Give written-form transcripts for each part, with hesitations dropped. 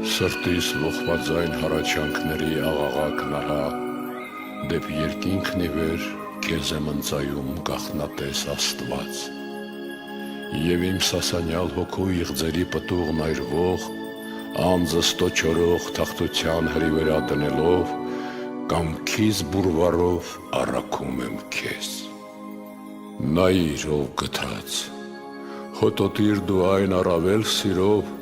Սրտիս ողբաձայն հառաչանքների աղաղակ նահա, դեպ երկինքն ի վեր քեզ եմ ընծայում գաղտնատես Աստված։ Եվ իմ սասանյալ հոգու իղձերի պտուղն այրվող, անձս տոչորող թախտության հրի վրա դնելով, կամքիս բուրվարով առաքում եմ քեզ։ Նայիր ով գթած, հոտոտիր դու այն առավել սիրով,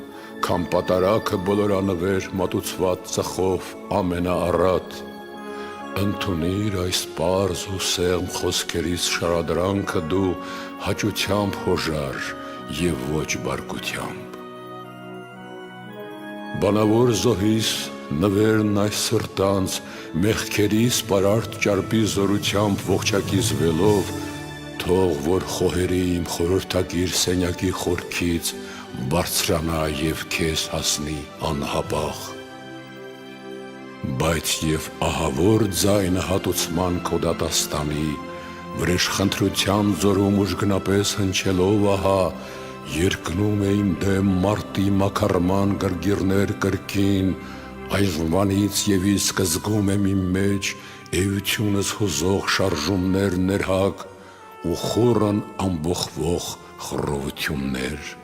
քան պատարագը բոլորանվեր մատուցված ծխով ամենաառատ, ընդունիր այս պարզ ու սեղմ խոսքերից շարադրանքը դու հաճությամբ հոժար և ոչ բարկությամբ։ Բանավոր զոհիս նվերն այս սրտանց մեղքերիս պարարտ ճարպի զորությամբ ողջակիզվելով, թող որ խոհերի իմ խորհրդակիր սենյակի խորքից բարձրանա և քեզ հասնի անհապաղ։ Բայց և ահավոր ձայնը հատուցման քո դատաստանի, վրեժխնդրության ձորում ուժգնապես հնչելով ահա, երկնում է իմ դեմ մարտի մաքարման գրգիռներ կրկին, այժմվանից և իսկ զգում եմ իմ մեջ էությունս հուզող շարժումներ ներհակ ու խուռն ամբոխվող խռովություններ։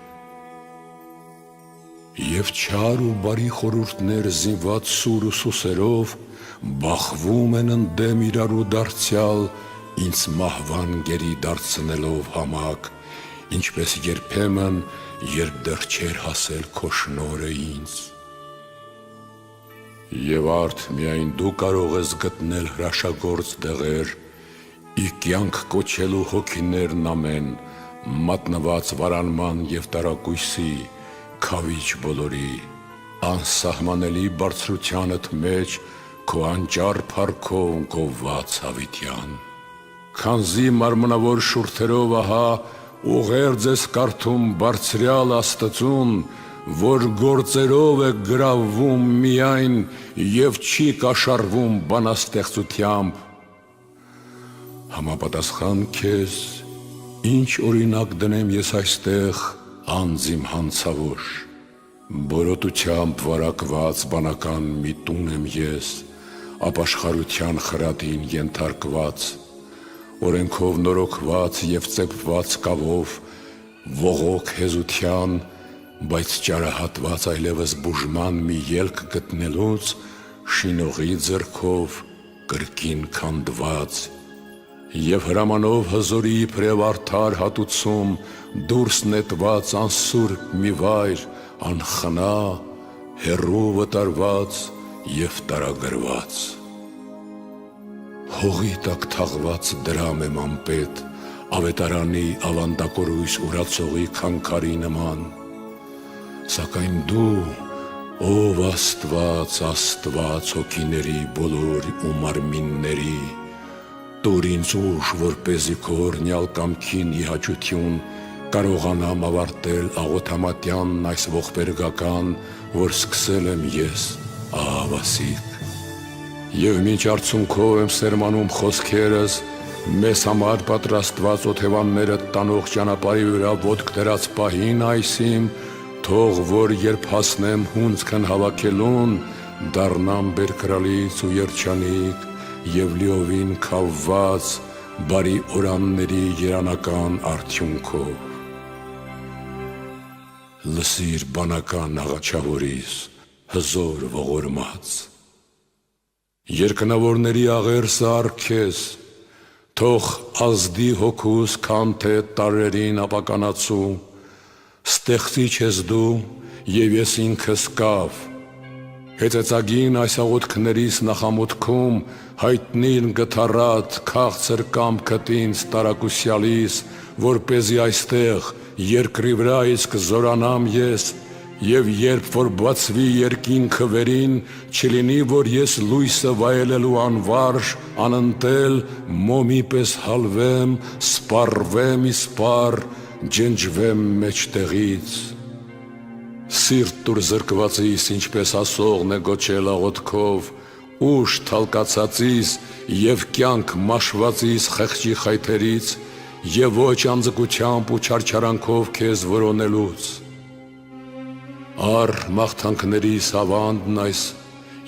Եվ չար ու բարի խորհուրդներ զինված սուր ու սուսերով բախվում են ընդդեմ իրարու դարձյալ, ինձ մահվան գերի դարձնելով համակ, ինչպես երբեմն, երբ դեռ չէր հասել քո շնորհը ինձ։ Եվ արդ միայն դու կարող ես գտնել հրաշագործ դեղեր, ի կյանք կոչելու հոգիներն ամեն, մատնված վարանման և տարակույսի, քավիչ բոլորի, անսահմանելի բարձրությանդ մեջ քո անճար փառքով գովված հավիտյան։ Քանզի մարմնավոր շուրթերով ահա ուղերձ ես կարդում բարձրյալ Աստծուն, որ գործերով է գրավվում միայն և չի կաշառվում բանաստեղծությամբ։ Համապատասխան քեզ, ինչ օրինակ դնեմ ես այստեղ անձ իմ հանցավոր, բորոտությամբ վարակված բանական մի տուն եմ ես, ապաշխարության խրատին ենթարկված, օրենքով նորոգված և ծեփված կավով, ողոք հեզության, բայց ճարահատված այլևս բուժման մի ելք գտնելուց, շինողի ձեռքով կրկին քանդված, և հրամանով հզորի իբրև արդար հատուցում դուրս նետված անսուրբ մի վայր, անխնա, հեռու վտարված և տարագրված։ Հողի տակ թաղված դրամ եմ անպետ, ավետարանի ավանդակորույս ուրացողի քանքարի նման, սակայն դու, ով Աստված, Աստված հոգիների բոլոր ու մարմինների, տուր ինձ ուժ, որպեսզի քո օրհնյալ կամքին ի հաճություն կարողանամ ավարտել աղոթամատյանն այս ողբերգական, որ սկսել եմ ես, ահավասիկ։ Եվ մինչ արցունքով եմ սերմանում խոսքերս, մեզ համար պատրաստված օթևանները տանող ճանապարհի վրա ոտք դրած պահին այսիմ, թող որ երբ հասնեմ հունձքն հավաքելուն, դառնամ բերկրալից ու երջանիկ և լիովին քավված բարի օրանների երանական արդյունքով։ Լսիր բանական աղաչավորիս, հզոր ողորմած, երկնավորների աղերսը առ թող ազդի հոգուս քան թե տարրերին ապականացու, ստեղծիչ ես դու և ես ինքս կավ, հեծեծագին այս աղոթքներիս նախամուտքում հայտնիր գթառատ քաղցր կամքդ ինձ տարակուսյալիս, որպեսզի այստեղ երկրի վրա իսկ զորանամ ես, և երբ որ բացվի երկինքը վերին, չլինի, որ ես լույսը վայելելու անվարժ, անընտել, մոմի պես հալվեմ, սպառվեմ ի սպառ, ջնջվեմ մեջտեղից։ Սիրտ տուր զրկվածիս, ինչպես ասողն է գոչել աղոթքով, ուժ թալկացածիս և կյանք մաշվածիս խեղճի խայթերից և ոչ անձկությամբ ու չարչարանքով քեզ որոնելուց։ Առ մաղթանքներիս ավանդն այս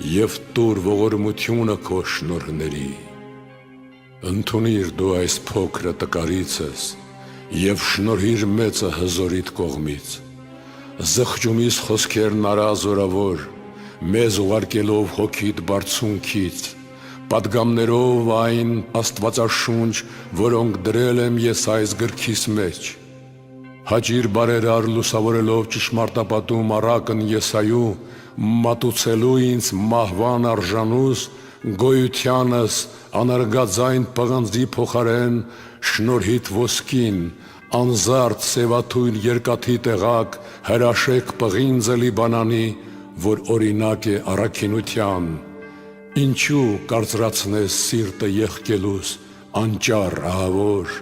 և տուր ողորմությունը քո շնորհների։ Ընդունիր դու այս փոքրը տկարիցս և շնորհիր մեծը հզորիդ կողմից։ Զղջումիս խոսքերն արա զորավոր, մեզ ուղարկելով հոգիդ բարձունքից, պատգամներով այն աստվածաշունչ, որոնք դրել եմ ես այս գրքիս մեջ։ Հաճիր բարերար լուսավորելով ճշմարտապատում առակն Եսայու, մատուցելու ինձ մահվան արժանուս, գոյությանս անարգաձայն պղնձի փոխարեն շնորհիդ ոսկին, անզարդ սևաթույն երկաթի տեղակ հրաշեք պղինձը Լիբանանի, որ օրինակ է առաքինության։ Ինչու կարծրացնես սիրտը եղկելուս անճար ահավոր,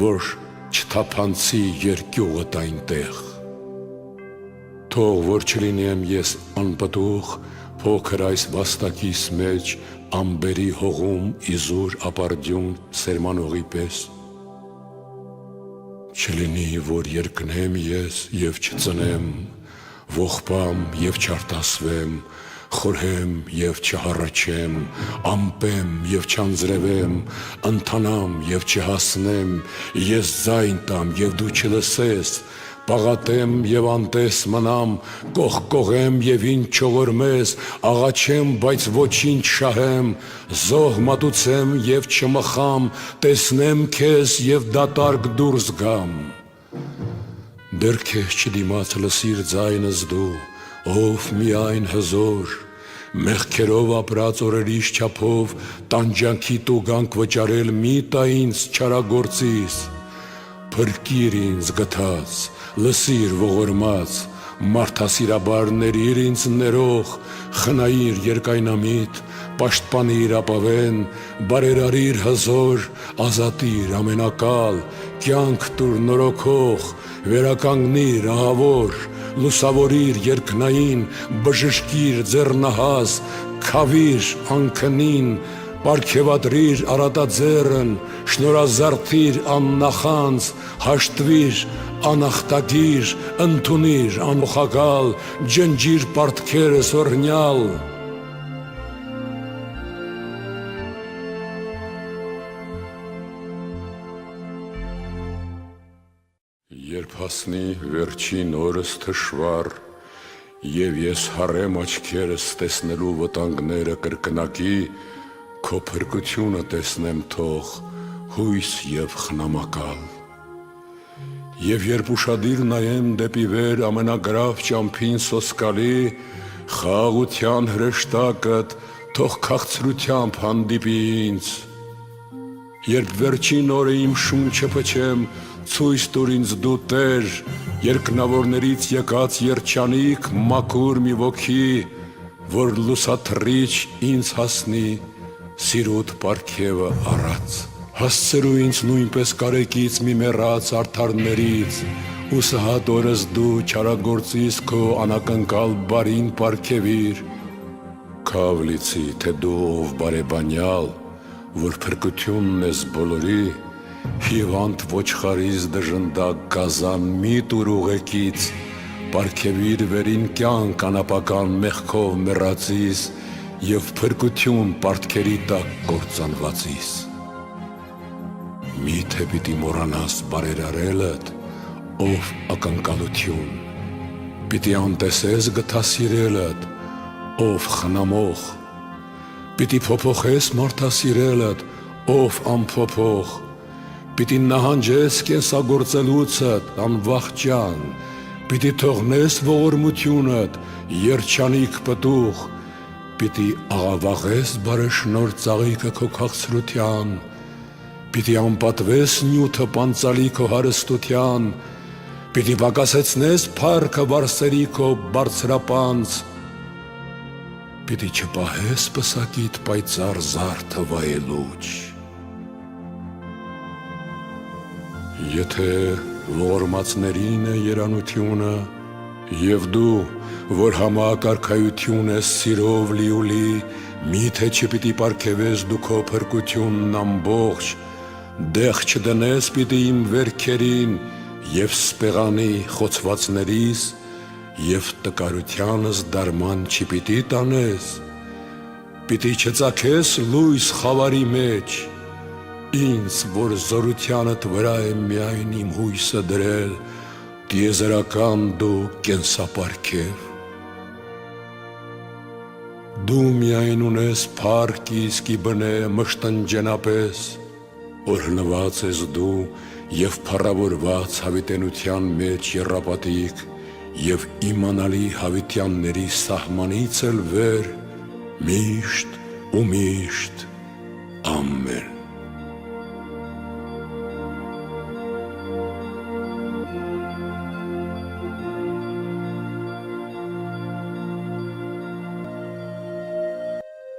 որ չթափանցի երկյուղդ այնտեղ։ Թող որ չլինեմ ես անպտուղ, փոքր այս վաստակիս մեջ ամբերի հողում իզուր ապարդյուն սերմանողի պես։ Չլինի, որ երկնեմ ես և չծնեմ, ողբամ և չարտասվեմ, խորհեմ և չհառաչեմ, ամպեմ և չանձրևեմ, ընթանամ և չհասնեմ, ես ձայն տամ և դու չլսես, պաղատեմ և անտես մնամ, կողկողեմ և ինչ չողորմես, աղաչեմ, բայց ոչինչ շահեմ, զոհ մատուցեմ և չմխամ, տեսնեմ քեզ և դատարկ դուրս գամ։ Դեռ քեզ չդիմաց լսիր ձայնս դու, ով միայն հզոր, մեղքերով ապրած օրերիս չափով տանջանքի տուգանք վճարել մի տա ինձ չարագործիս։ Փրկիր ինձ գթած, լսիր ողորմած, մարդասիրաբար ներիր ինձ ներող, խնայիր երկայնամիտ, պաշտպանիր ապավեն, բարերարիր հզոր, ազատիր ամենակալ, կյանք տուր նորոգող, վերականգնիր ահավոր, լուսավորիր երկնային, բժշկիր ձեռնահաս, քավիր անքնին, պարգևատրիր արատաձեռն, շնորհազարդիր աննախանձ, հաշտվիր անախտագիր, ընդունիր անոխակալ, ջնջիր պարտքերս օրհնյալ։ Երբ հասնի վերջին օրս թշվառ, և ես հառեմ աչքերս տեսնելու վտանգները կրկնակի, քո փրկությունը տեսնեմ թող հույս և խնամակալ։ Եվ երբ ուշադիր նայեմ դեպի վեր ամենագրավ ճամփին սոսկալի, խաղաղության հրեշտակդ թող քաղցրությամբ հանդիպի ինձ։ Երբ վերջին օրը իմ շունչը փչեմ, ցույց տուր ինձ դու Տեր, երկնավորներից եկած երջանիկ մաքուր մի ոգի, որ լուսաթռիչ ինձ հասնի սիրուդ պարգևը առած։ Հասցրու ինձ նույնպես կարեկից մի մեռած արդարներից, ու սհատ օրս դու չարագործիս քո անակնկալ բարին պարգևիր։ Քավ լիցի, թե դու ով բարեբանյալ, որ փրկությունն ես բոլորի, հիվանդ ոչխարից դժնդակ գազան մի տուր ուղեկից, պարգևիր վերին կյանք անապական մեղքով մեռածիս և փրկություն պարտքերի տակ կործանվածիս։ Միթե պիտի մոռանաս բարերարելդ, ով ակնկալություն, պիտի անտեսես գթասիրելդ, ով խնամող, պիտի փոփոխես մարդասիրելդ, ով անփոփոխ, պիտի նահանջես կենսագործելուցդ անվախճան, պիտի թողնես ողորմությունդ երջանիկ պտուղ, պիտի աղավաղես բարեշնոր ծաղիկը քո քաղցրության, պիտի անպատվես նյութը պանծալի քո հարստության, պիտի պակասեցնես փառքը վարսերի քո բարձրապանց, պիտի չպահես պսակիդ պայծառ զարդը վայելուչ։ Եթե ողորմածներին է երանությունը, և դու, որ համակարգայություն ես սիրով լիուլի, միթե չպիտի պարգևես դու քո փրկությունն ամբողջ, դեղ չդնես պիտի իմ վերքերին և սպեղանի խոցվածներիս, և տկարությանս դարման չպիտի տանես, պիտի չծագես լույս խավարի մեջ, ինձ, որ զորությանդ վրա եմ միայն իմ հույսը դրել, տիեզերական դու կենսապարգև։ Դու միայն ունես փառք իսկի բնե մշտնջենապես, օրհնված ես դու և փառավորված հավիտենության մեջ եռապատիկ և իմանալի հավիտյանների սահմանից էլ վեր, միշտ ու միշտ, ամեն։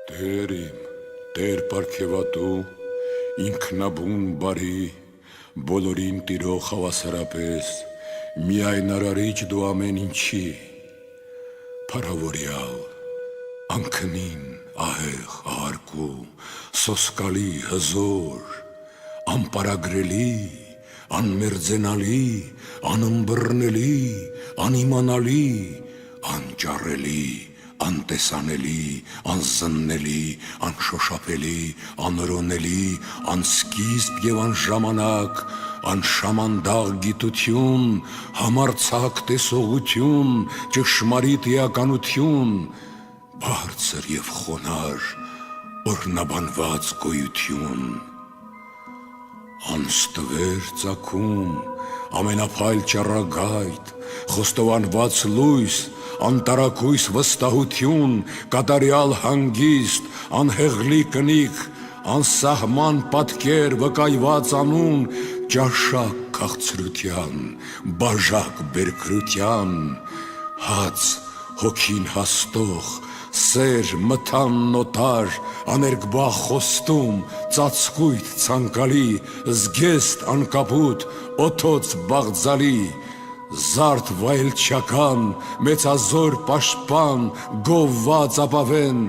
Տեր իմ, Տեր պարգևատու, ինքնաբուն բարի, բոլորին տիրող հավասարապես, միայն արարիչ դու ամեն ինչի, փառավորյալ, անքնին, ահեղ, ահարկու, սոսկալի, հզոր, անպարագրելի, անմերձենալի, անըմբռնելի, անիմանալի, անճառելի, անտեսանելի, անզննելի, անշոշափելի, անորոնելի, անսկիզբ և անժամանակ, անշամանդաղ գիտություն, համարձակ տեսողություն, ճշմարիտ էականություն, բարձր և խոնար, օրհնաբանված գոյություն, անստվեր ծագում, ամենափայլ ճառագայթ, խոստովանված լույս, անտարակույս վստահություն, կատարյալ հանգիստ, անհեղլի կնիկ, անսահման պատկեր, վկայված անուն, ճաշակ քաղցրության, բաժակ բերքրության, հաց հոգին հաստող, սեր մթան նոտար, աներկբա խոստում, ծածկույթ ցանկալի, զգեստ անկապուտ, օթոց բաղձալի, զարդ վայելչական, մեծազոր պաշտպան, գովված ապավեն,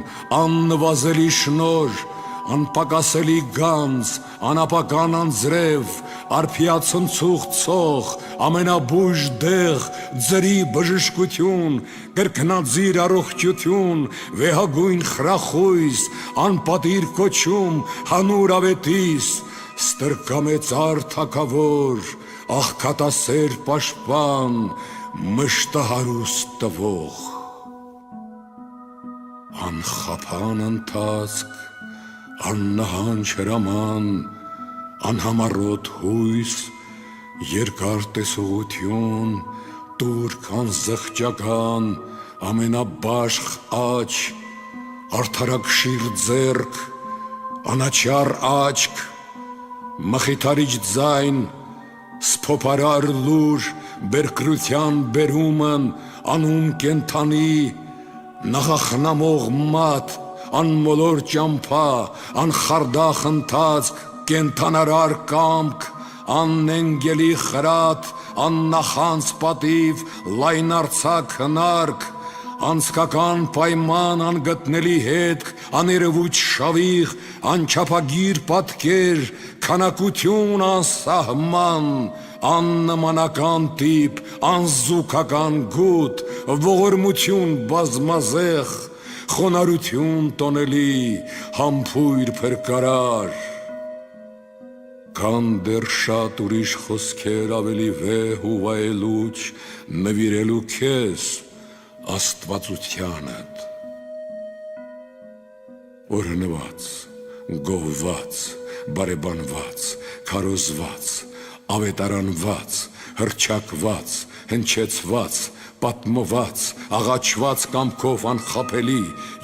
աննվազելի շնոր, անպակասելի գանձ, անապական անձրև, արփիացնցուղ ցող, ամենաբույժ դեղ, ձրի բժշկություն, կրկնաձիր առողջություն, վեհագույն խրախույս, անպատիր կոչում, հանուր ավետիս, ստրկամեծար թագավոր, աղքատասեր պաշտպան, մշտահարուստ տվող, անխափան ընթացք, աննահանջ հրաման, անհամառոտ հույս, երկար տեսողություն, տուրք անզղջական, ամենաբաշխ աջ, արդարակշիռ ձեռք, անաչառ աչք, մխիթարիչ ձայն, սփոփարար լուր, բերկրության բերումն, անուն կենթանի, նախախնամող մատ, անմոլոր ճամփա, անխարդախ ընթացք, կենթանարար կամք, աննենգելի խրատ, աննախանց պատիվ, լայնարձակ հնարք, անցկական պայման, անգտնելի հետք, աներևույթ շավիղ, անչափագիր պատկեր, քանակություն անսահման, աննմանական տիպ, անզուգական գութ, ողորմություն բազմազեղ, խոնարհություն տոնելի, համբույր փրկարար, կան դեռ շատ ուրիշ խոսքեր ավելի վեհ ու վայելուչ, նվիրելու քեզ աստվածությանդ, օրհնված, գովված, բարեբանված, քարոզված, ավետարանված, հռչակված, հնչեցված, պատմված, աղաչված կամքով անխափելի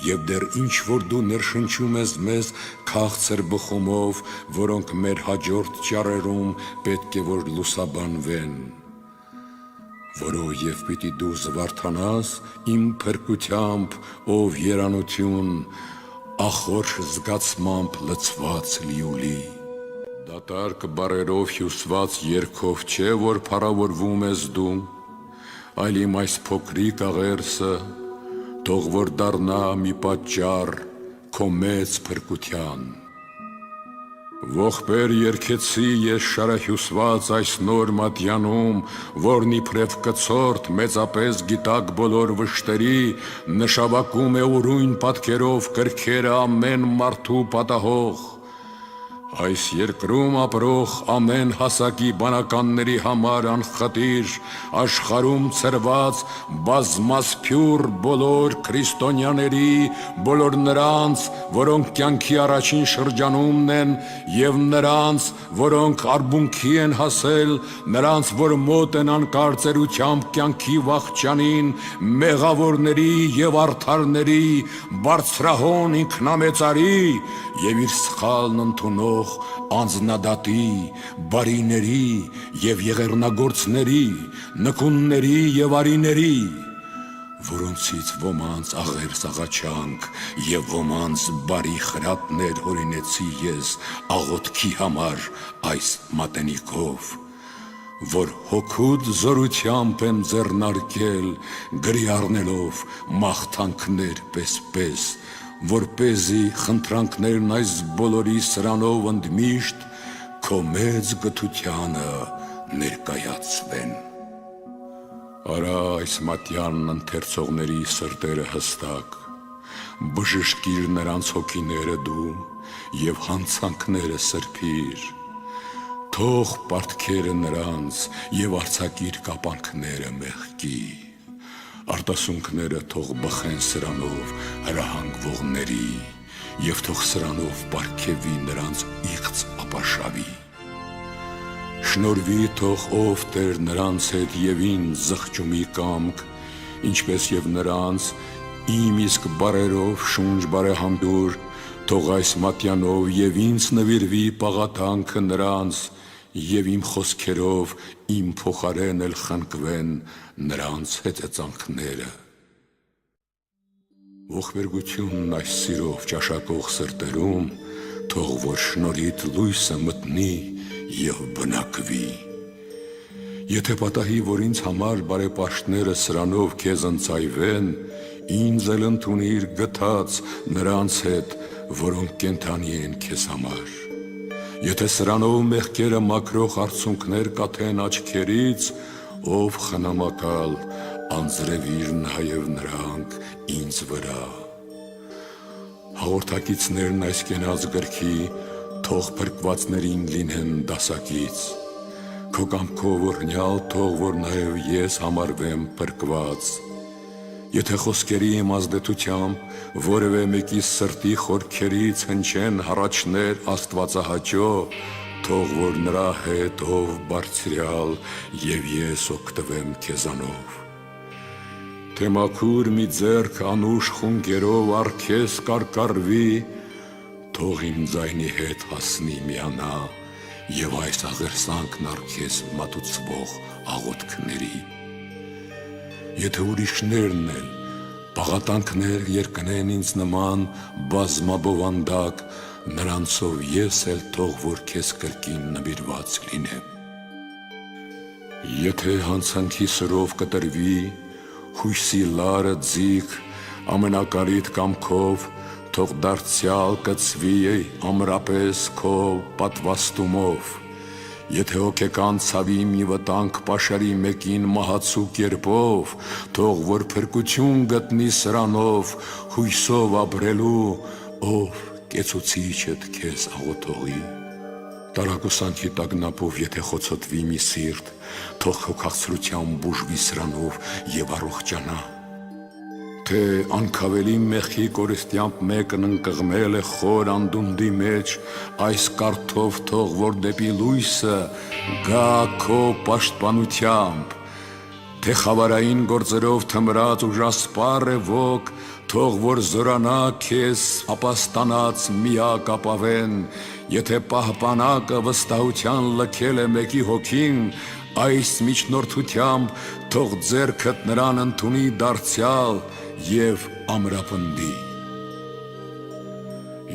և դեռ ինչ որ դու ներշնչում ես մեզ քաղցր բխումով, որոնք մեր հաջորդ ճառերում պետք է որ լուսաբանվեն, որովհետև պիտի դու զվարթանաս իմ փրկությամբ, ով երանություն, ախորժ զգացմամբ լցված լիուլի, դատարկ բառերով հյուսված երգով չէ, որ փառավորվում ես դու, այլ իմ այս փոքրիկ աղերսը, թող որ դառնա մի պատճառ քո մեծ փրկության։ Ողբեր երկեցի ես շարահյուսված այս նոր մատյանում, որն իբրև կցորդ մեծապես գիտակ բոլոր վշտերի, նշավակում է ուրույն պատկերով կրքերը ամեն մարդու պատահող։ Այս երկրում ապրող ամեն հասակի բանականների համար անխտիր, աշխարհում ծրված բազմասփյուր բոլոր քրիստոնյաների, բոլոր նրանց, որոնք կյանքի առաջին շրջանումն են, եւ նրանց, որոնք արբունքի են հասել, նրանց, որ մոտ են անկարծերությամբ կյանքի վախճանին, մեղավորների եւ արդարների, բարձրահոն ինքնամեծարի եւ իր սխալն ընդունող անձնադատի, բարիների եւ եղեռնագործների, նկունների եւ արիների, որոնցից ոմանց աղեր սաղաչանք եւ ոմանց բարի խրատներ հորինեցի ես աղոթքի համար այս մատենիքով, որ հոգուդ զորությամբ եմ ձեռնարկել, գրի առնելով մաղթանքներ պես, որպեսզի խնդրանքներն այս բոլորի սրանով ընդմիշտ քո մեծ գթությանը ներկայացվեն։ Արա այս մատյանն ընթերցողների սրտերը հստակ, բժշկիր նրանց հոգիները դու եւ հանցանքները սրբիր, թող պարտքերը նրանց եւ արձակիր կապանքները մեղքի, արտասունքները թող բխեն սրանով հրահանգվողների եւ թող սրանով պարգևի նրանց իղծ ապաշավի։ Շնորհվի թող ով Տեր նրանց հետ եւ ինձ զղջումի կամք, ինչպես եւ նրանց իմ իսկ բարերով շունչ բարեհանդուր, թող այս մատյանով եւ ինձ նվիրվի պաղատանքը նրանց եւ իմ խոսքերով իմ փոխարեն էլ խնկվեն նրանց հետեծանքները։ Ողբերգությունն այս սիրով ճաշակող սրտերում, թող որ շնորհիդ լույսը մտնի եւ բնակվի։ Եթե պատահի, որ ինձ համար բարեպաշտները սրանով քեզ ընծայվեն, ինձ էլ ընդունիր գթած նրանց հետ, որոնք կենթանի են քեզ համար։ Եթե սրանով մեղքերը մաքրող արցունքներ կաթեն աչքերից, ով խնամակալ, անձրևիր նաեւ նրանք ինձ վրա։ Հաղորդակիցներն այս կենաց գրքի թող փրկվածներին լինեն դասակից, քո կամքով օրհնյալ թող որ նաև ես համարվեմ փրկված։ Եթե խոսքերի իմ ազդեցությամբ որևէ մեկի սրտի խորքերից հնչեն հառաչներ աստվածահաճո, թող որ նրա հետ ով բարձրյալ եւ ես օգտվեմ քեզանով։ Թե մաքուր մի ձեռք անուշ խունկերով առքես կարկառվի, թող իմ ձայնի հետ հասնի միանա եւ այս աղերսանքն առքես մատուցվող աղոթքների։ Եթե ուրիշներն էլ պաղատանքներ երկնեն ինձ նման բազմաբովանդակ, նրանցով ես էլ թող որ քեզ կրկին նվիրված լինեմ։ Եթե հանցանքի սրով կտրվի, հույսի լարը ձիգ, ամենակարիտ կամքով, թող դարձյալ կծվի ամրապես քո պատվաստումով։ Եթե հոգեկան ցավի մի վտանգ պաշարի մեկին մահացու կերպով, թող որ փրկություն գտնի սրանով, հույսով ապրելու, ով կեցուցիչդ քեզ աղոթողի։ Տարակուսանքի տագնապով եթե խոցոտվի մի սիրտ, թող քո քաղցրությամբ բուժվի սրանով եւ առողջանա։ Թե անքավելի մեղքի կորստյամբ մեկն ընկղմել է խոր անդունդի մեջ, այս կարթով թող որ դեպի լույսը գա քո պաշտպանությամբ, թե խավարային գործերով թմրած ուժասպառ է ոգ, թող որ զորանա քեզ ապաստանած միակ ապավեն, եթե պահպանակը վստահության լքել է մեկի հոգին, այս միջնորդությամբ թող ձեռքդ նրան ընդունի դարձյալ եւ ամրապնդի։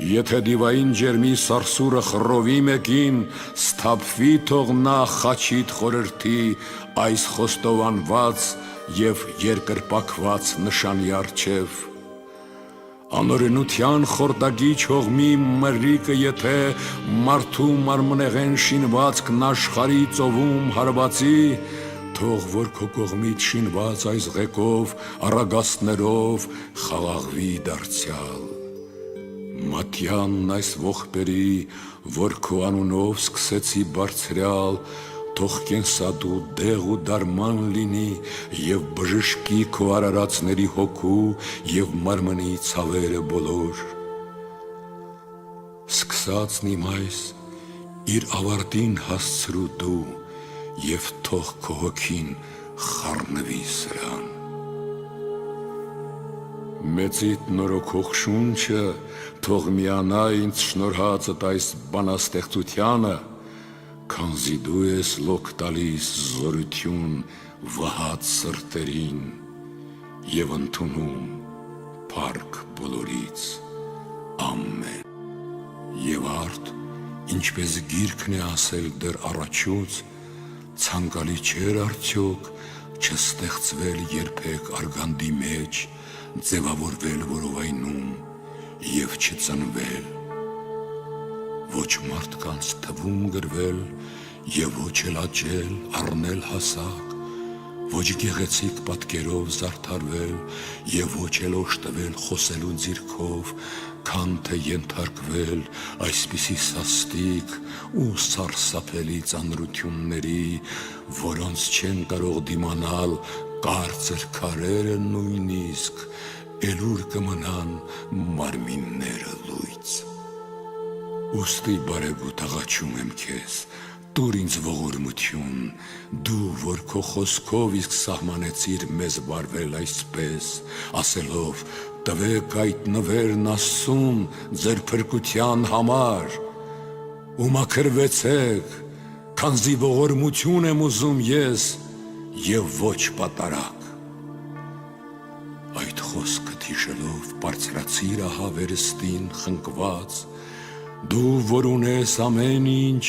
Եթե դիվային ջերմի սարսուրը խռովի մեկին, սթափվի թող նա խաչիդ խորհրդի այս խոստովանված եւ երկրպակված նշանի առջև։ Անօրենության խորտակի չողմի մրրիկը եթե մարդու մարմնեղեն շինվածքն աշխարհի ծովում հարվածի, թող որ քո կողմից շինված այս ղեկով առագաստներով խաղաղվի դարձյալ։ Մատյանն այս ողբերի, որ քո անունով սկսեցի բարձրյալ, թող կենսադու դեղ ու դարման լինի և բժշկի քո արարածների հոգու և մարմնի ցավերը բոլոր։ Սկսածն իմ այս իր ավարտին հասցրու դու և թող քո հոգին խառնվի սրան։ Մեծիդ նորոգող շունչը թող միանա ինձ շնորհածդ այս բանաստեղծությանը, քանզի դու ես լոկ տալիս զորություն վհած սրտերին և ընդունում փառք բոլորից, ամեն։ Եվ արդ, ինչպես գիրքն է ասել դեռ առաջուց, ցանկալի չէր արդյոք չստեղծվել երբեք արգանդի մեջ, ձևավորվել որովայնում և չծնվել, ոչ մարդկանց թվում գրվել և ոչ էլ աճել, առնել հասակ, ոչ գեղեցիկ պատկերով զարդարվել և ոչ էլ օժտվել խոսելու ձիրքով, քան թե ենթարկվել այսպիսի սաստիկ ու սարսափելի ծանրությունների, որոնց չեն կարող դիմանալ կարծր քարերը նույնիսկ, էլուր կմնան մարմինները լույծ։ Ուստի բարեգութ աղաչում եմ քեզ, տուր ինձ ողորմություն, դու, որ քո խոսքով իսկ սահմանեցիր մեզ վարվել այսպես, ասելով տվեք այդ նվերն Աստծուն ձեր փրկության համար, ու մաքրվեցեք, քանզի ողորմություն եմ ուզում ես և ոչ պատարագ։ Այդ խոսքը հիշելով բարձրացիր ահա վերստին խնկված, դու որ ունես ամեն ինչ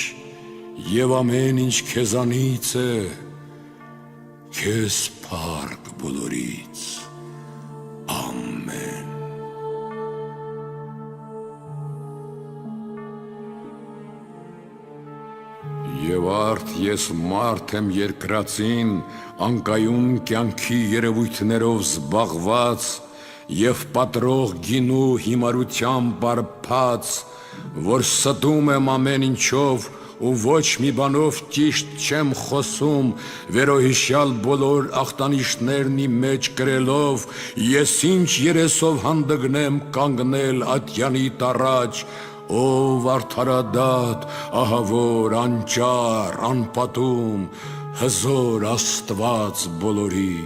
և ամեն ինչ քեզանից է, քեզ փառք բոլորից, ամեն։ Եվ արդ ես մարդ եմ երկրածին, անկայուն կյանքի երևույթներով զբաղված և պատրող գինու հիմարությամբ բարփած, որ ստում եմ ամեն ինչով ու ոչ մի բանով ճիշտ չեմ խոսում, վերոհիշյալ բոլոր ախտանիշներն իմ մեջ կրելով, ես ինչ երեսով հանդգնեմ կանգնել ատյանիդ առաջ, ով արդարադատ, ահավոր, անճար, անպատում, հզոր Աստված բոլորի։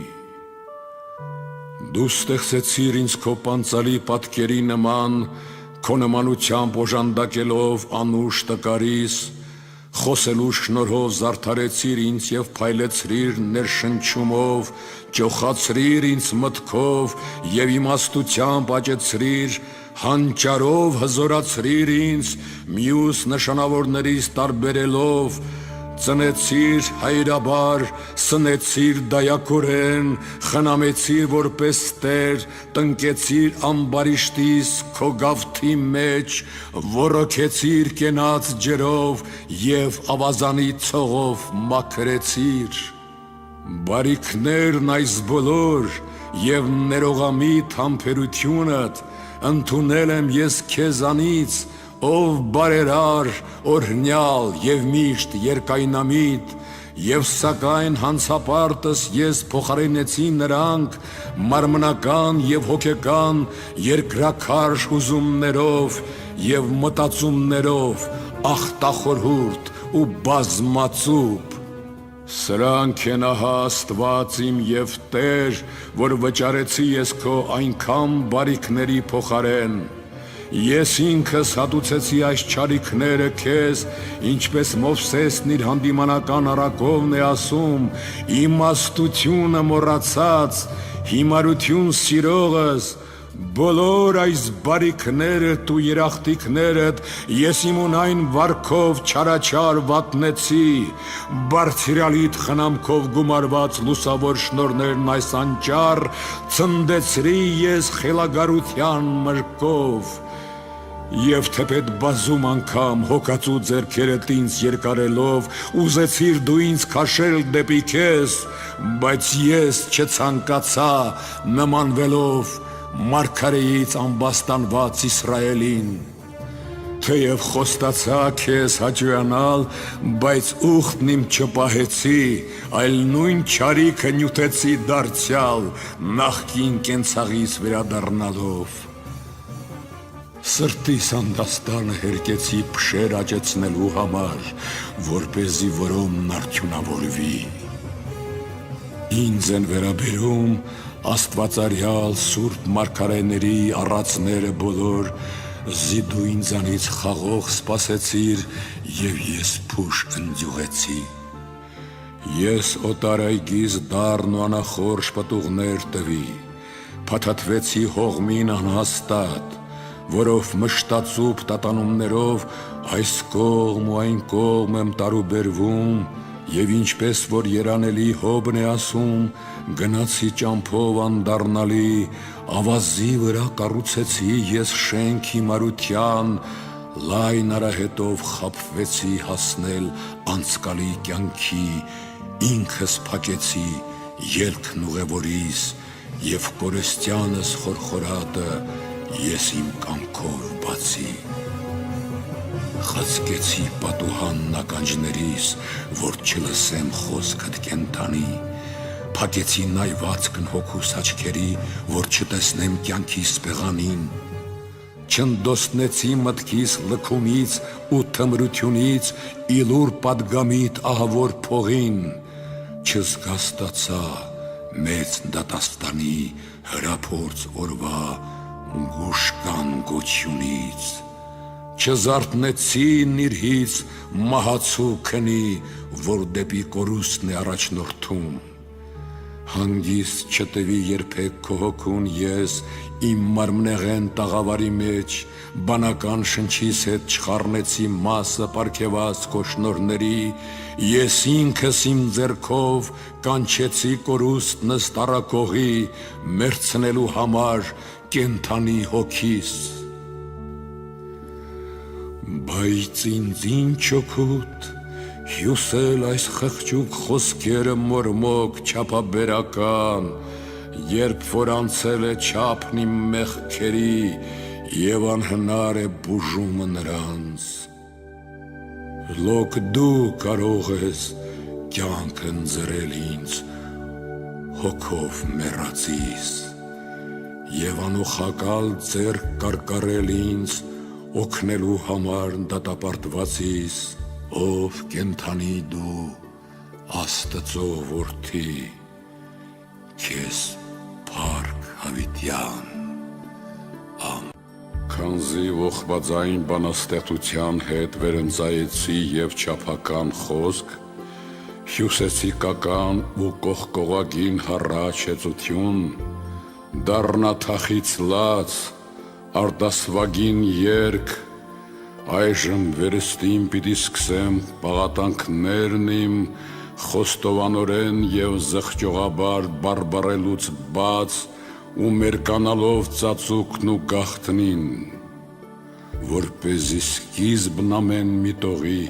Դու ստեղծեցիր ինձ քո պանծալի պատկերի նման, քո նմանությամբ օժանդակելով անուշ տկարիս, խոսելու շնորհով զարդարեցիր ինձ և փայլեցրիր ներշնչումով, ճոխացրիր ինձ մտքով և իմաստությամբ աճեցրիր, հանճարով հզորացրիր ինձ, մյուս նշանավորներից տարբերելով, ծնեցիր հայրաբար, սնեցիր դայակորեն, խնամեցիր որպես տեր, տնկեցիր ամբարիշտիս քո գավթի մեջ, ոռոգեցիր կենաց ջրով և ավազանի ցողով մաքրեցիր։ Բարիքներն այս բոլոր և ներողամիտ համբերությունդ ընդունել եմ ես քեզանից, ով բարերար, օրհնյալ և միշտ երկայնամիտ, և սակայն հանցապարտս ես փոխարինեցի նրանք մարմնական և հոգեկան երկրաքարշ հուզումներով և մտածումներով, ախտախորհուրդ ու բազմածուփ։ Սրանք են ահա Աստված իմ և Տեր, որ վճարեցի ես քո այնքան բարիքների փոխարեն։ Ես ինքս հատուցեցի այս չարիքները քեզ, ինչպես Մովսեսն իր հանդիմանական առակովն է ասում, իմաստությունը մոռացած, հիմարություն սիրողս, բոլոր այս բարիքներդ ու երախտիկներդ ես իմ ունայն վարքով չարաչար վատնեցի, բարձրալիտ խնամքով գումարված լուսավոր շնորներն այս անճար ցնդեցրի ես խելագարության մրկով, և թեպետ բազում անգամ հոգածու ձեռքերդ ինձ երկարելով ուզեցիր դու ինձ քաշել դեպի քեզ, բայց ես չցանկացա նմանվելով մարգարեից ամբաստանված Իսրայելին, թեև խոստացա քեզ հաճոյանալ, բայց ուխտն իմ չպահեցի, այլ նույն չարիքը նյութեցի դարձյալ նախկին կենցաղիս վերադառնալով, սրտիս անդաստանը հերկեցի փշեր աճեցնելու համար, որպեսզի որոմն արդյունավորվի, ինձ են վերաբերում աստվածարյալ սուրբ մարգարեների առածները բոլոր, զի դու ինձանից խաղող սպասեցիր և ես փուշ ընձյուղեցի, ես օտար այգիս դառն ու անախորժ պտուղներ տվի, փաթաթվեցի հողմին անհաստատ, որով մշտացուփ տատանումներով այս կողմ ու այն կողմ եմ տարուբերվում, և ինչպես որ երանելի Հոբն է ասում, գնացի ճամփով անդառնալի, ավազի վրա կառուցեցի ես շենք հիմարության, լայն արահետով խաբվեցի հասնել անցկալի կյանքի, ինքս փակեցի ելքն ուղևորիս, և կորստյանս խորխորատը ես իմ կամքով բացի, խցկեցի պատուհանն ականջներիս, որ չլսեմ խոսքդ կենդանի, փակեցի նայվածքն հոգուս աչքերի, որ չտեսնեմ կյանքիս պեղանին, չնդոսնեցի մտքիս լքումից ու թմրությունից իլուր պատգամիտ ահավոր փողին, չզգաստացա մեծ դատաստանի հրափորձ օրվա գուշկան գոչյունից, չզարթնեցի նիրհից մահացու քնի, որ դեպի կորուստն է առաջնորդում, հանգիստ չտվի երբեք քո հոգուն ես իմ մարմնեղեն տաղավարի մեջ, բանական շնչիս հետ չխառնեցի մասը պարգևած քո շնորհների, ես ինքս իմ ձեռքով կանչեցի կորուստնս տառակողի, մերցնելու համար կենդանի հոգիս, բայց ինձ ինչ օգուտ հյուսել այս խղճուկ խոսքերը մորմոք չափաբերական, երբ որ անցել է չափն իմ մեղքերի և անհնար է բուժումը նրանց, լոկ դու կարող ես կյանք ընձեռել ինձ հոգով մեռածիս և անուխակալ ձեռք կարկառել ինձ օգնելու համար դատապարտվածիս, ով կենդանի դու Աստծո որդի, քեզ փառք հավիտյան, քանզի ողբաձայն բանաստեղծության հետ վերընծայեցի և չափական խոսք, հյուսեցի կական ու կողկողագին հառաչ հեծություն, դառնա թախից լաց, արտասվագին երգ, այժմ վերստին պիտի սկսեմ պաղատանքներն իմ խոստովանորեն և զղջողաբար բարբառելուց բաց ու մերկանալով ծածուկն ու գաղտնին, որպեսզի սկիզբն ամեն մի տողի,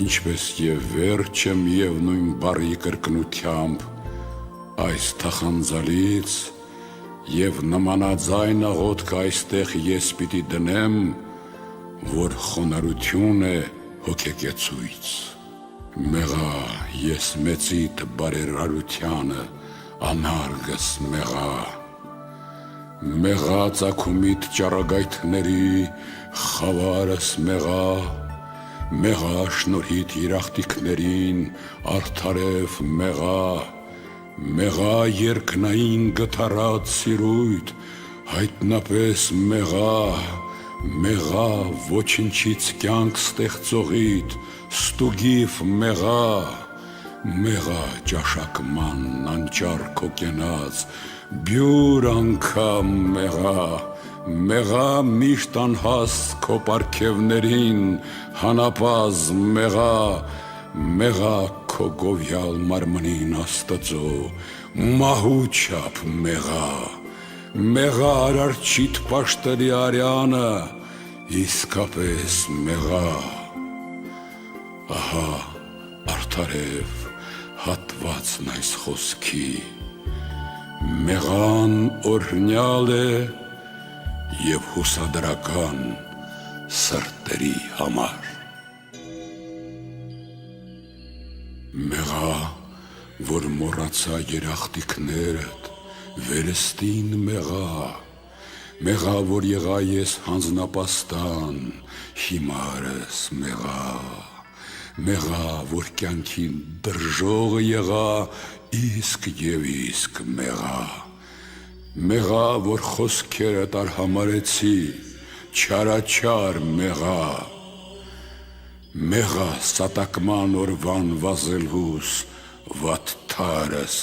ինչպես և վերջը միևնույն բառի կրկնությամբ, այս թախանձալից և նմանաձայն աղոթքը այստեղ ես պիտի դնեմ, որ խոնարհություն է հոգեկեցույց, մեղա ես մեծիդ բարերարությանը, անարգս մեղա, մեղա ծագումիդ ճառագայթների, խավարս մեղա, մեղա շնորհիդ երախտիկներին, արդարև մեղա, մեղա երկնային գթառած սիրույթ, հայտնապես մեղա, մեղա ոչնչից կյանք ստեղծողիդ, ստուգիվ մեղա, մեղա ճաշակման անճար քո կենաց, բյուր անգամ մեղա միշտ անհաստ քո պարգևներին, հանապազ մեղա քո գովյալ մարմնին Աստծո, մահու չափ մեղա արարչիդ պաշտելի արյանը, իսկապես մեղա, ահա արդարև հատվածն այս խոսքի, մեղան օրհնյալ է և հուսադրական սրտերի համար։ Մեղա, որ մոռացա երախտիկներդ, վերստին մեղա, որ եղա ես հանձնապաստան, հիմարս մեղա, որ կյանքին դրժողը եղա, իսկ և իսկ մեղա, որ խոսքերդ արհամարեցի, չարաչար մեղա, սատակման օրվան վազելհուս, վատթարս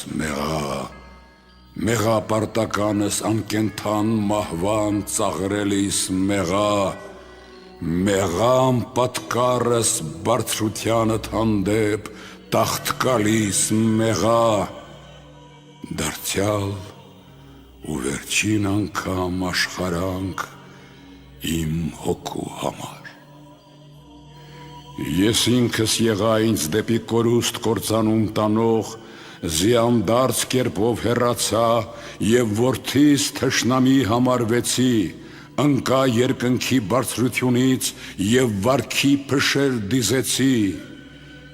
մեղա, պարտականս անկենթան մահվան ծաղրելիս մեղամ պատկարս բարձրությանդ հանդեպ տաղթկալիս դարձյալ ու վերջին անգամ աշխարանք իմ հոգու համար։ Ես ինքս եղա ինձ դեպի կորուստ կործանում տանող, զիանդարձ կերպով հեռացա և որդիս թշնամի համարվեցի, ընկա երկնքի բարձրությունից և վարքի փշեր դիզեցի,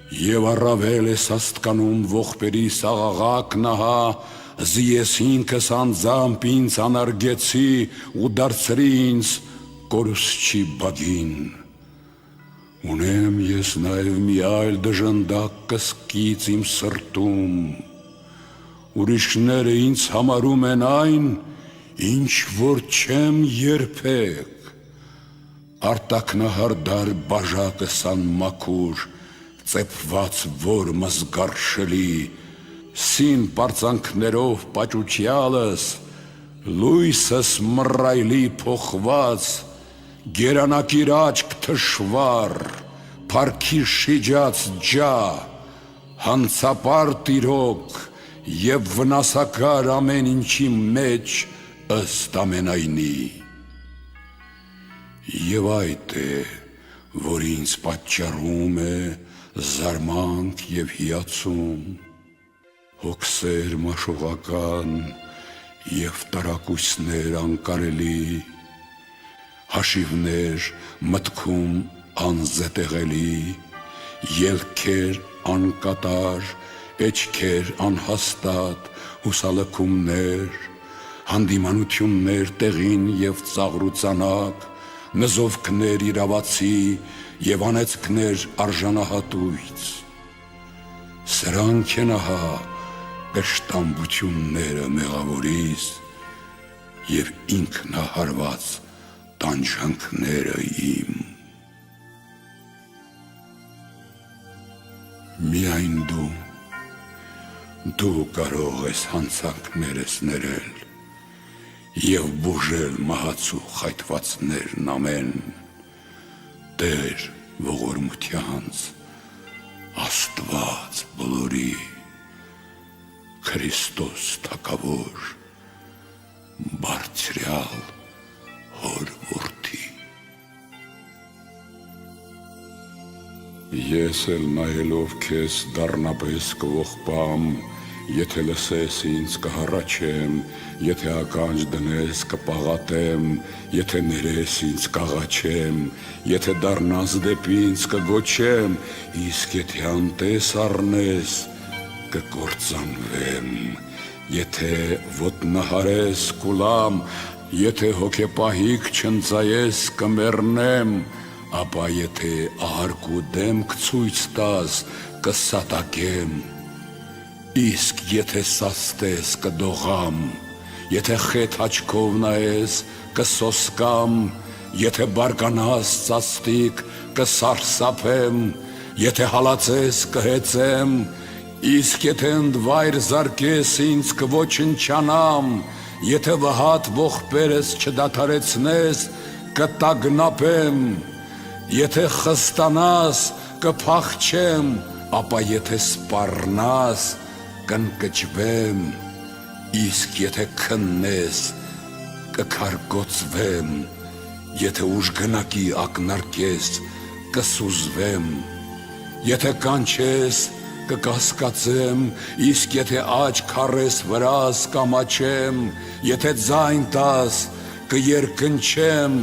և առավել ես աստկանում ողբերի սաղաղակն ահա, ես ինքս անձամբ ինձ անարգեցի ու դարձրի ինձ կորուսչի բագին։ Ունեմ ես նաև մի այլ դժնդակ կսկիծ իմ սրտում, ուրիշները ինձ համարում են այն, ինչ որ չեմ երբեք, արտակնահարդար բաժակս անմաքուր, ծեփված որմս գարշելի, սին պարծանքներով պաճուճյալս, լույսս մռայլի փոխված, գերանակիր աչք թշվառ, փառքի շիջած ջա, հանցապարտ իրոք և վնասակար ամեն ինչի մեջ ըստ ամենայնի։ Եվ այդ է, որ ինձ պատճառում է զարմանք և հիացում, հոգսեր մաշողական և տարակույսներ անկարելի, հաշիվներ մտքում անզետեղելի, ելքեր անկատար, էջքեր անհաստատ, հուսալքումներ, հանդիմանություններ տեղին և ծաղրուծանակ, նզովքներ իրավացի և անեծքներ արժանահատույց։ Սրանք են ահա կշտամբությունները մեղավորիս և ինքնահարված տանջանքները իմ։ Միայն դու կարող ես հանցանքներս ներել և բուժել մահացու խայթվածներն ամեն, Տեր ողորմությանց, Աստված բոլորի, Քրիստոս թագավոր, բարձրյալ հոր որդի։ Ես էլ նայելով քեզ դառնապես կողպամ, եթե լսես ինձ կհառաչեմ, եթե ականջ դնես կպաղատեմ, եթե ներես ինձ կաղաչեմ, եթե դառնաս դեպի ինձ կգոչեմ, իսկ եթե անտես առնես կկործանվեմ, եթե ոտնահարես կուլամ, եթե հոգեպահիկ չընծայես կմեռնեմ, ապա եթե ահարկու դեմք ցույց տաս կսատակեմ, իսկ եթե սաստես կդողամ, եթե խեթ աչքով նայես կսոսկամ, եթե բարկանաս ծաստիկ կսարսափեմ, եթե հալածես կհեծեմ, Իսկ եթե ընդվայր զարկես ինձ կոչնչանամ, եթե վհատ ողբերս չդադարեցնես, կտագնապեմ, եթե խստանաս, կփախչեմ, ապա եթե սպառնաս, կընկճվեմ, իսկ եթե քննես, կքարգոծվեմ, եթե ուժգնակի ակնարկես, կսուզվեմ, եթե կանչես, կկասկածեմ, իսկ եթե աչք առես վրաս, կամաչեմ, եթե ձայն տաս, կերկնչեմ,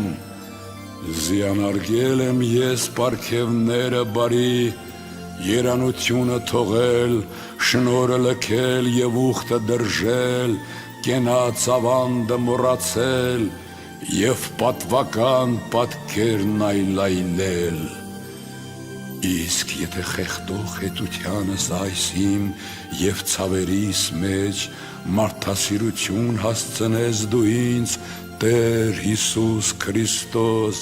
զիանարգել եմ ես պարգևները բարի, երանությունը թողել, շնորը լքել և ուխտը դրժել, կենաց ավանդը մոռացել և պատվական պատկերն այլայլել։ Իսկ եթե խեղդող հետությանս այսիմ և ցավերիս մեջ մարդասիրություն հասցնես դու ինձ, Տեր Հիսուս Քրիստոս,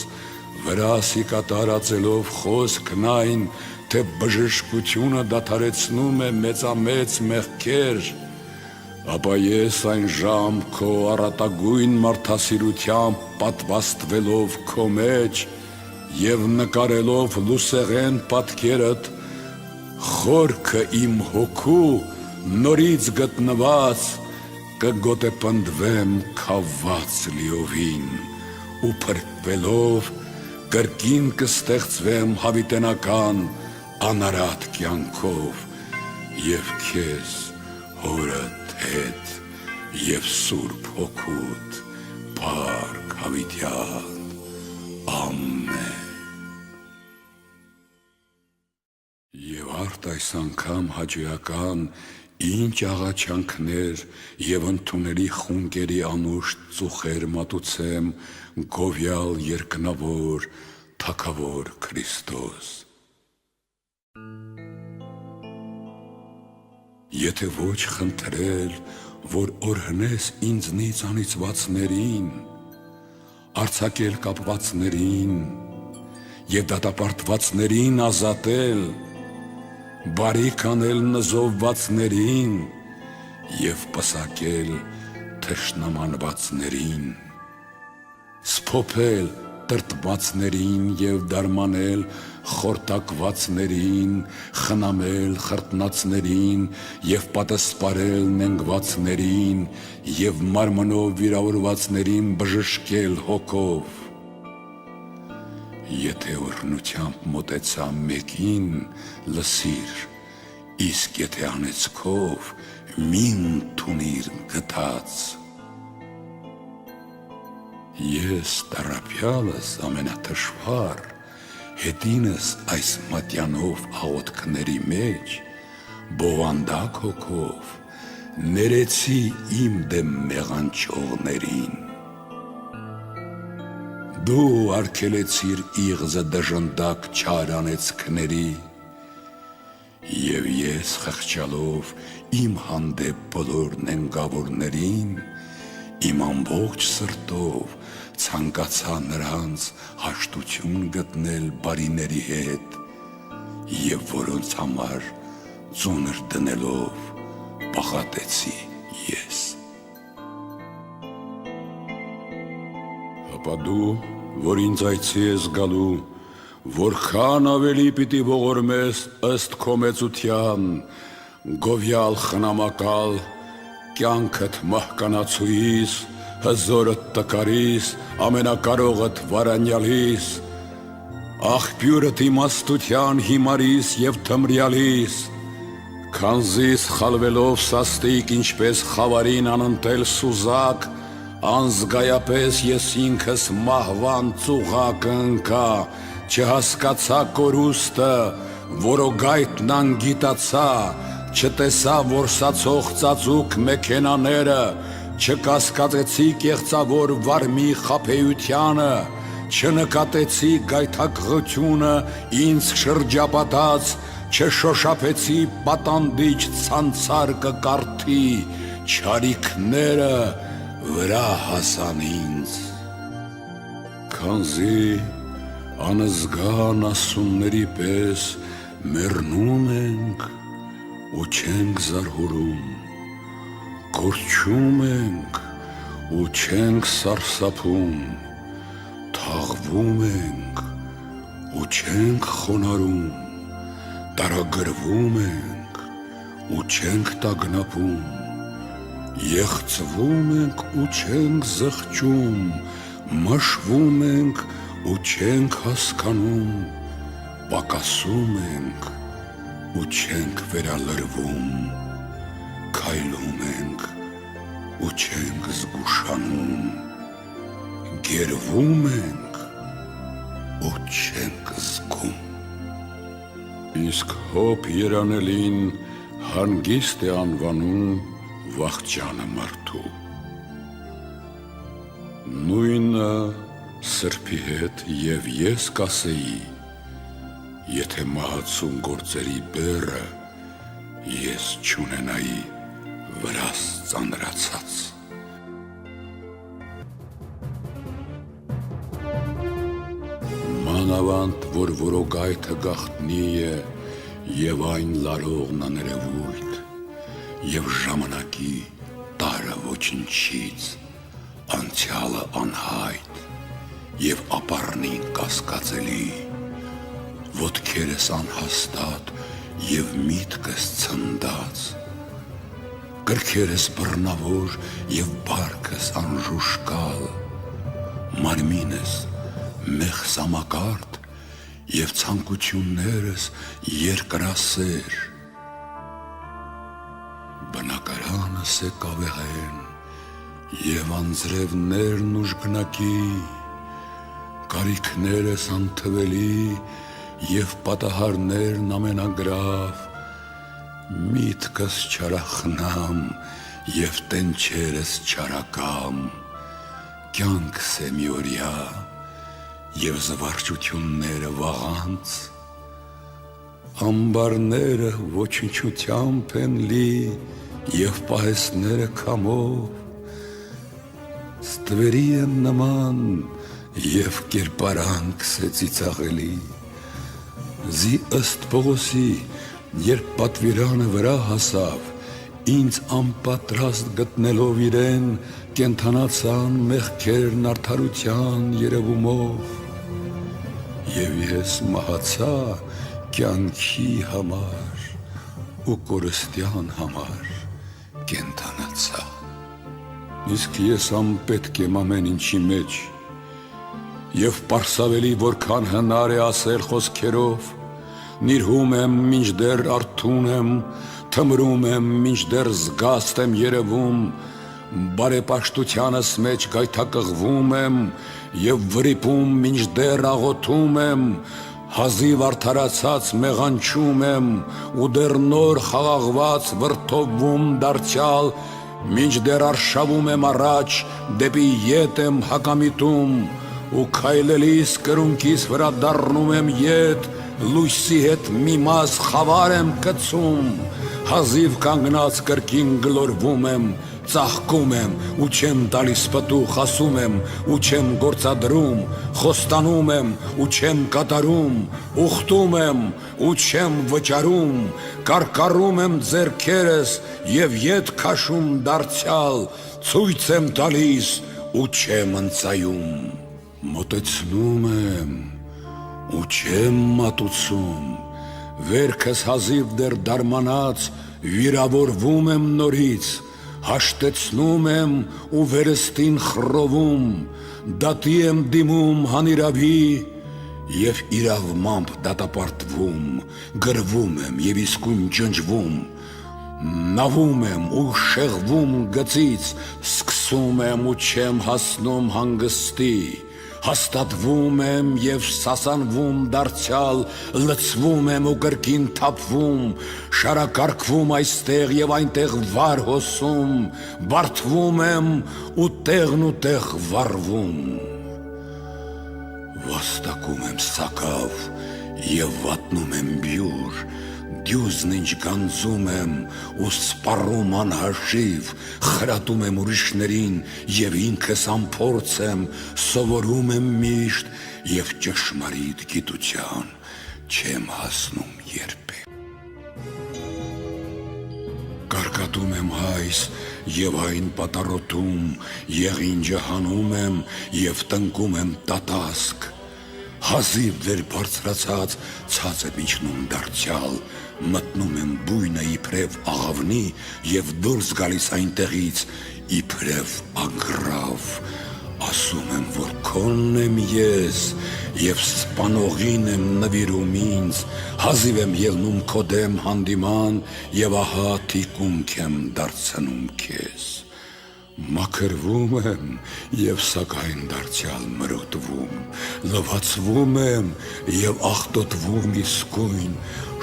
վրասի կատարածելով խոսքն այն, թե բժշկությունը դադարեցնում է մեծամեծ մեղքեր, ապա ես այն ժամ քո առատագույն մարդասիրությամբ պատվաստվելով քո մեջ և նկարելով լուսեղեն պատկերդ, խորքը իմ հոգու նորից գտնված, կգոտեպնդվեմ քավված լիովին ու փրկվելով կրկին կստեղծվեմ հավիտենական անարատ կյանքով և քեզ հորդ հետ և Սուրբ Հոգուդ փառք հավիտյան։ Ամեն։ Եվ արդ այս անգամ հաճոյական ինչ աղաչանքներ և ընդունելի խունկերի անուշտ ծուխեր մատուցեմ գովյալ երկնավոր Թագավոր Քրիստոս։ Եթե ոչ խնդրել, որ օրհնես ինձնից անիծվածներին, արձակել կապվածներին և դատապարտվածներին ազատել, բարիք անել նզովվածներին և պսակել թշնամանվածներին, սփոփել տրտմածներին և դարմանել խորտակվածներին, խնամել խրտնածներին և պատասպարել նենգվածներին և մարմնով վիրավորվածներին բժշկել հոգով։ Եթե օրհնությամբ մոտեցա մեկին, լսիր, իսկ եթե անեծքով, մի ընդունիր գթած։ Ես տառապյալս ամենաթշվառ, հետինս այս մատյանով աղոթքների մեջ, բովանդակ հոգով, ներեցի իմ դեմ մեղանչողներին։ Դու արգելեցիր իղձը դժնդակ չար անեծքների, և ես խղճալով իմ հանդեպ բոլոր նենգավորներին, իմ ամբողջ սրտով ցանկացա նրանց հաշտություն գտնել բարիների հետ և որոնց համար ծունր դնելով պաղատեցի ես։ Ապա դու, որ ինձ այցի ես գալու, որքան ավելի պիտի ողորմես ըստ քո մեծության, գովյալ խնամակալ, կյանքդ մահկանացուիս, հզորդ տկարիս, ամենակարողդ վարանյալիս, աղբյուրդ իմաստության հիմարիս և թմրյալիս, քանզիս խալվելով սաստիկ ինչպես խավարին անընտել սուզակ, անզգայապես ես ինքս մահվան ծուղակը ընկա, չհասկացա կորուստը, որոգայթն անգիտացա, չտեսա որսացող ծածուկ մեքենաները, չկասկածեցի կեղծավոր վարմի խաբեությանը, չնկատեցի գայթակղությունը ինձ շրջապատած, չշոշափեցի պատանդիչ ցանցար կկարդի, չարիքները վրա հասան ինձ, քանզի անզգան ասունների պես մեռնում ենք ու չենք զարհուրում, կորչում ենք ու չենք սարսափում, թաղվում ենք ու չենք խոնարհում, տարագրվում ենք ու չենք տագնապում, եղծվում ենք ու չենք զղջում, մաշվում ենք ու չենք հասկանում, պակասում ենք ու չենք վերալրվում, քայլում ենք ու չենք զգուշանում, գերվում ենք ու չենք զգում։ Իսկ հոբ երանելին հանգիստ է անվանում վախճանը մարդու։ Նույնը սրբի հետ և ես կասեի, եթե մահացուն գործերի բեռը ես չունենայի վրաս ծանրացած։ Մանավանդ, որ որոգայթը գաղտնի է և այն լարողն աներևույթ, և ժամանակի տարը ոչնչից, անցյալը անհայտ, և ապառնին կասկածելի, ոտքերս անհաստատ և միտքս ցնդած, կրքերս բռնավոր և բարկս անժուշկալ, մարմինս մեղսամակարդ և ցանկություններս երկրասեր, բնակարանս է կավեղեն և անձրևներն ուժգնակի, կարիքներս անթվելի և պատահարներն ամենագրավ, միտքս չարախնամ և տենչերս չարակամ, կյանքս է միօրյա և զվարճությունները վաղանց, ամբարները ոչնչությամբ են լի և պահեսները քամով, ստվերի եմ նման և կերպարանքս է ծիծաղելի, զի ըստ Պողոսի, երբ պատվիրանը վրա հասավ, ինձ անպատրաստ գտնելով իրեն, կենդանացան մեղքերն արդարության երևումով, և ես մահացա կյանքի համար ու կորստյան համար կենդանացա։ Իսկ ես անպետք եմ ամեն ինչի մեջ, և պարսավելի որքան հնար է ասել խոսքերով, նիրհում եմ մինչդեռ արթուն եմ, թմրում եմ մինչդեռ զգաստ եմ երևում, բարեպաշտությանս մեջ գայթակղվում եմ և վրիպում մինչդեռ աղոթում եմ, հազիվ արդարացած մեղանչում եմ ու դեռ նոր խաղաղված վրդովվում դարձյալ, մինչդեռ արշավում եմ առաջ, դեպի ետ եմ հակամիտում ու քայլելիս կրունկիս վրա դառնում եմ ետ, լույսի հետ մի մաս խավար եմ գցում, հազիվ կանգնած կրկին գլորվում եմ, ծաղկում եմ ու չեմ տալիս պտուղ, ասում եմ ու չեմ գործադրում, խոստանում եմ ու չեմ կատարում, ուխտում եմ ու չեմ վճարում, կարկառում եմ ձեռքերս և ետ քաշում դարձյալ, ցույց եմ տալիս ու չեմ ընծայում, մոտեցնում եմ ու չեմ մատուցում, վերքս հազիվ դեռ դարմանած վիրավորվում եմ նորից, հաշտեցնում եմ ու վերստին խռովում, դատի եմ դիմում հանիրավի և իրավմամբ դատապարտվում, գրվում եմ և իսկույն ջնջվում, նավում եմ ու շեղվում գծից, սկսում եմ ու չեմ հասնում հանգստի, հաստատվում եմ և սասանվում դարձյալ, լցվում եմ ու կրկին թափվում, շարակարգվում այստեղ և այնտեղ վար հոսում, բարդվում եմ ու տեղն ու տեղ վառվում, վաստակում եմ սակավ և վատնում եմ բյուր, դյուզն ինչ գանձում եմ ու սպառում անհաշիվ, խրատում եմ ուրիշներին և ինքս անփորձ եմ, սովորում եմ միշտ և ճշմարիտ գիտության չեմ հասնում երբեք։ Աղոթում եմ հայս և այն պատառոտում, եղինջը հանում եմ և տնկում եմ տատասկ, հազիվ վեր բարձրացած ցած եմ իջնում դարձյալ, մտնում եմ բույնը իբրև աղավնի և դուրս գալիս այնտեղից իբրև ագռավ, ասում եմ, որ քոնն եմ ես և սպանողին եմ նվիրում ինձ, հազիվ եմ ելնում քո դեմ հանդիման և ահա թիկունք եմ դարձնում քեզ, մաքրվում եմ և սակայն դարձյալ մրոտվում, լվացվում եմ և աղտոտվում իսկույն,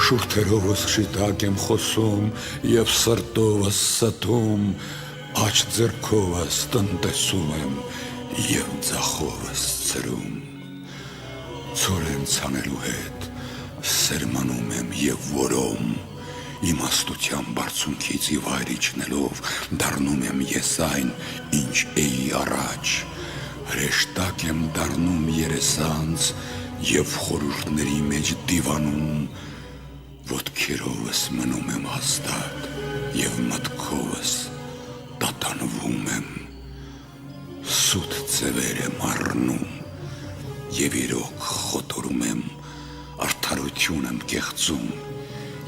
շուրթերովս շիտակ եմ խոսում և սրտովս ստում, աջ ձեռքովս տնտեսում եմ և ձախովս ցրում, ցորեն ցանելու հետ սերմանում եմ և որում, իմաստության բարձունքից ի վայր իջնելով դառնում եմ ես այն, ինչ էի առաջ, հրեշտակ եմ դառնում երեսանց և խորհուրդների մեջ դիվանում, ոտքերովս մնում եմ հաստատ և մտքովս տատանվում եմ, սուտ ձևեր եմ առնում և իրոք խոտորում եմ, արդարություն եմ կեղծում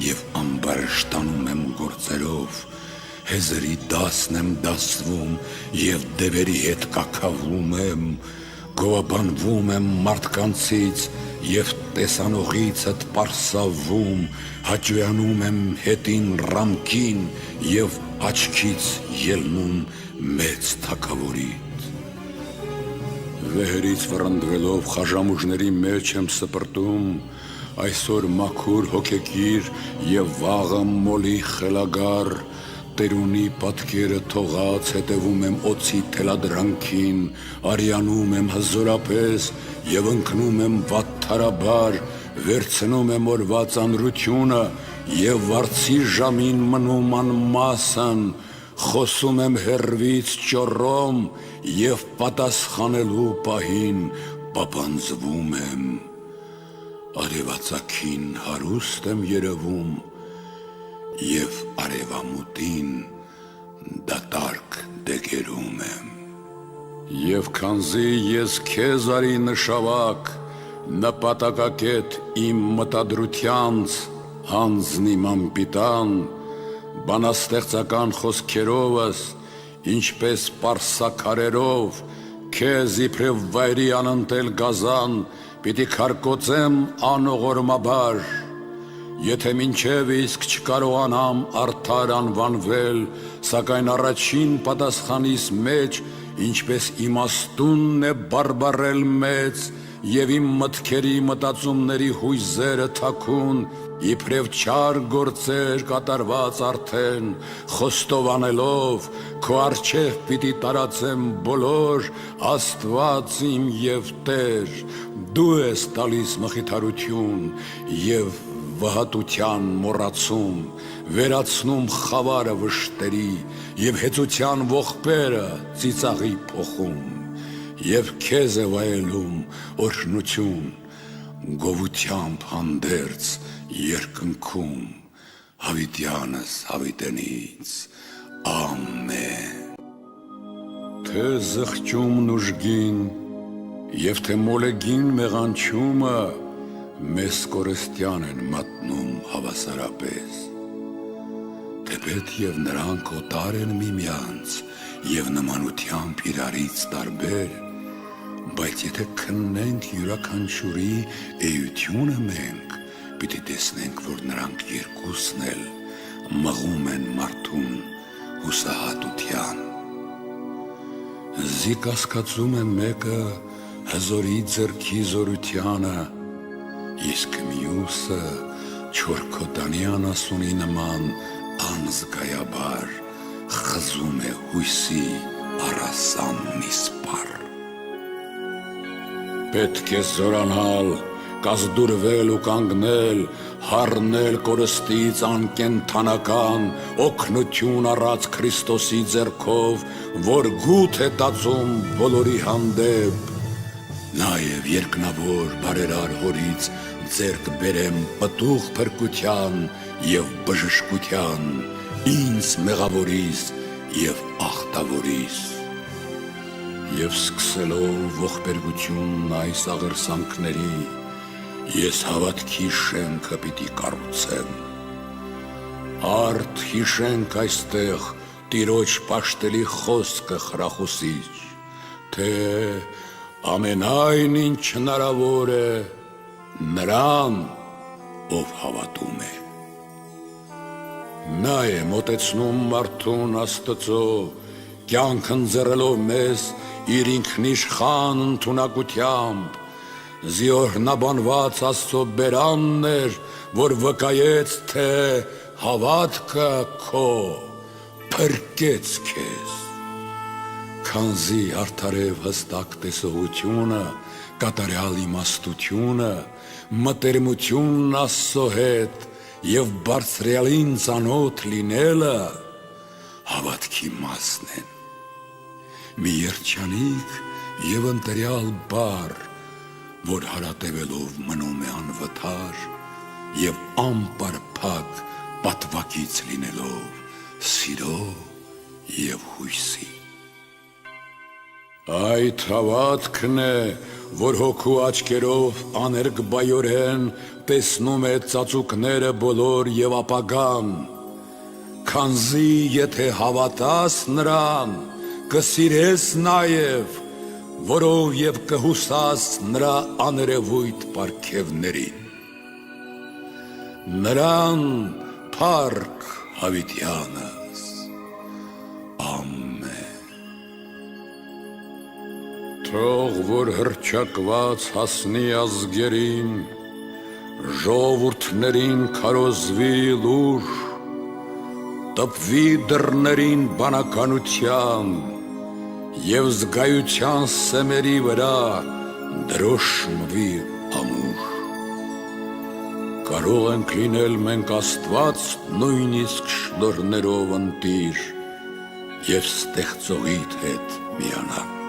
և ամբարշտանում եմ գործերով, հեզրի դասն եմ դասվում և դևերի հետ կաքավում եմ, գովաբանվում եմ մարդկանցից և տեսանողիցդ պարսավում, հաճոյանում եմ հետին ռամքին և աչքից ելնում մեծ թագավորիդ, վեհերից վռնդվելով խաժամուժների մեջ եմ սպրտում, այսօր մաքուր հոգեկիր և վաղը մոլի խելագար, տերունի պատկերը թողած հետևում եմ օձի թելադրանքին, արյանում եմ հզորապես և ընկնում եմ վատթարաբար, վերցնում եմ օրվա ծանրությունը և վարձի ժամին մնում անմասն, խոսում եմ հեռվից ճոռոմ և պատասխանելու պահին պապանձվում եմ, արևածագին հարուստ եմ երևում և արևամուտին դատարկ դեգերում եմ, և քանզի ես քեզ արի նշավակ, նպատակակետ իմ մտադրությանց, հանձն իմ անպիտան, բանաստեղծական խոսքերովս, ինչպես պարսաքարերով, քեզ իբրև վայրի անընտել գազան, պիտի քարկոծեմ անողորմաբար, եթե մինչև իսկ չկարողանամ արդար անվանվել, սակայն առաջին պատասխանիս մեջ, ինչպես իմաստունն է բարբառել մեծ, և իմ մտքերի մտածումների հույզերը թաքուն, իբրև չար գործեր կատարված արդեն, խոստովանելով, քո առջև պիտի տարածեմ բոլոր, Աստված իմ և Տեր, դու ես տալիս մխիթարություն և վհատության մոռացում, վերացնում խավարը վշտերի և հեծության ողբերը ծիծաղի փոխում, և քեզ է վայելում օրհնություն, գովությամբ հանդերձ երկնքում, հավիտյանս հավիտենից, ամեն, թե զղջումն ուժգին և թե մոլեգին մեղանչումը մեզ կորստյան են մատնում հավասարապես, թեպետ և նրանք օտար են միմյանց և նմանությամբ իրարից տարբեր, բայց եթե քննենք յուրաքանչյուրի էությունը մենք, պիտի տեսնենք, որ նրանք երկուսն էլ մղում են մարդուն հուսահատության, զիկասկածում է մեկը հզորի ձեռքի զորությանը, իսկ մյուսը չորքոտանի անասունի նման անզգայաբար խզում է հույսի առասանն իսպառ, պետք է զորանալ, կազդուրվել ու կանգնել, հառնել կորստից անկենդանական, օգնություն առած Քրիստոսի ձեռքով, որ գութ է տածում բոլորի հանդեպ, նաև երկնավոր բարերար հորից ձեռք բերեմ պտուղ փրկության և բժշկության ինձ մեղավորիս և աղտավորիս։ Եվ սկսելով ողբերգությունն այս աղերսանքների, ես հավատքի շենքը պիտի կառուցեմ։ Արդ հիշենք այստեղ Տիրոջ պաշտելի խոսքը խրախուսիչ, թե ամենայն ինչ հնարավոր է նրան, ով հավատում է։ Նա է մոտեցնում մարդուն Աստծո, կյանք ընձեռելով մեզ իր ինքնիշխան ընդունակությամբ, զիօրհնաբանված Աստծո բերանն էր, որ վկայեց, թե հավատքը քո փրկեց քեզ։ Քանզի արդարև հստակ տեսողությունը, կատարյալ իմաստությունը, մտերմությունն Աստծո հետ և բարձրյալին ծանոթ լինելը հավատքի մասն են։ Մի երջանիկ և ընտրյալ բառ, որ հարատևելով մնում է անվթար և անպարփակ պատվակից լինելով սիրո և հույսի։ Այդ հավատքն է, որ հոգու աչքերով աներկբայորեն տեսնում է ծածուկները բոլոր և ապագան, քանզի եթե հավատաս նրան, կսիրես նաև, որով և կհուսաս նրա աներևույթ պարգևներին։ Նրան փառք հավիտյանս, ամեն։ Թող որ հռչակված հասնի ազգերին, ժողովուրդներին քարոզվի լուր, տպվի դռներին բանականության և զգայության սեմերի վրա դրոշմվի ամուր։ Կարող ենք լինել մենք Աստված նույնիսկ շնորհներով ընտիր և ստեղծողիդ հետ միանալ։